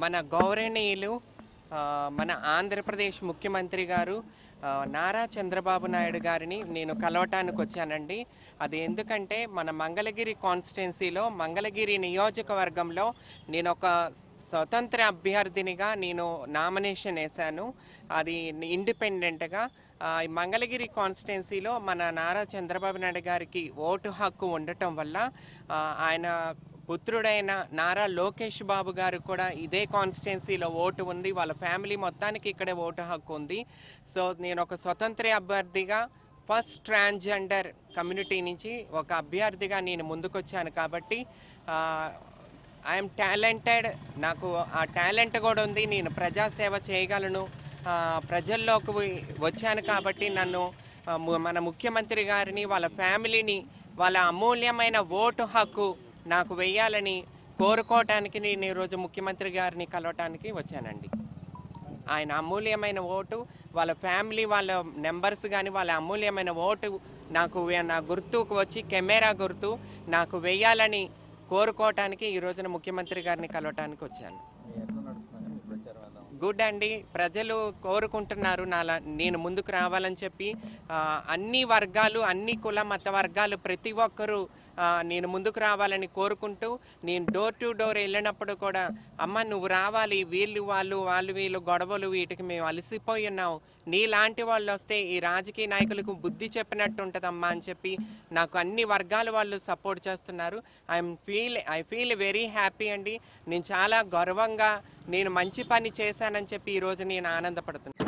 మన గౌరవనీయులు మన ఆంధ్రప్రదేశ్ ముఖ్యమంత్రి గారు నారా చంద్రబాబు నాయుడు గారిని నేను కలవటానికి వచ్చానండి. అది ఎందుకంటే మన మంగళగిరి కాన్స్టిట్యున్సీలో మంగళగిరి నియోజకవర్గంలో నేను ఒక స్వతంత్ర అభ్యర్థినిగా నేను నామినేషన్ వేశాను. అది ఇండిపెండెంట్గా. ఈ మంగళగిరి కాన్స్టిట్యున్సీలో మన నారా చంద్రబాబు నాయుడు గారికి ఓటు హక్కు ఉండటం వల్ల ఆయన పుత్రుడైన నారా లోకేష్ బాబు గారు కూడా ఇదే కాన్స్టిట్యున్సీలో ఓటు ఉంది. వాళ్ళ ఫ్యామిలీ మొత్తానికి ఇక్కడే ఓటు హక్కు ఉంది. సో నేను ఒక స్వతంత్ర అభ్యర్థిగా ఫస్ట్ ట్రాన్స్జెండర్ కమ్యూనిటీ నుంచి ఒక అభ్యర్థిగా నేను ముందుకొచ్చాను. కాబట్టి ఐఎమ్ టాలెంటెడ్, నాకు ఆ టాలెంట్ కూడా ఉంది. నేను ప్రజాసేవ చేయగలను. ప్రజల్లోకి వచ్చాను కాబట్టి నన్ను మన ముఖ్యమంత్రి గారిని, వాళ్ళ ఫ్యామిలీని, వాళ్ళ అమూల్యమైన ఓటు హక్కు నాకు వెయ్యాలని కోరుకోవటానికి నేను ఈరోజు ముఖ్యమంత్రి గారిని కలవటానికి వచ్చానండి. ఆయన అమూల్యమైన ఓటు, వాళ్ళ ఫ్యామిలీ, వాళ్ళ నెంబర్స్ కానీ వాళ్ళ అమూల్యమైన ఓటు నాకు నా గుర్తుకు వచ్చి కెమెరా గుర్తు నాకు వెయ్యాలని కోరుకోవటానికి ఈ రోజున ముఖ్యమంత్రి గారిని కలవటానికి వచ్చాను. గుడ్ అండి. ప్రజలు కోరుకుంటున్నారు నేను ముందుకు రావాలని చెప్పి. అన్ని వర్గాలు, అన్ని కుల మత వర్గాలు ప్రతి ఒక్కరూ నేను ముందుకు రావాలని కోరుకుంటూ, నేను డోర్ టు డోర్ వెళ్ళినప్పుడు కూడా అమ్మ నువ్వు రావాలి, వీళ్ళు గొడవలు వీటికి మేము అలసిపోయి ఉన్నాం, నీలాంటి వాళ్ళు వస్తే ఈ రాజకీయ నాయకులకు బుద్ధి చెప్పినట్టు ఉంటుందమ్మా అని చెప్పి నాకు అన్ని వర్గాల వాళ్ళు సపోర్ట్ చేస్తున్నారు. ఐ ఫీల్ వెరీ హ్యాపీ అండి. నేను చాలా గర్వంగా నేను మంచి పని చేశానని చెప్పి ఈరోజు నేను ఆనందపడుతున్నాను.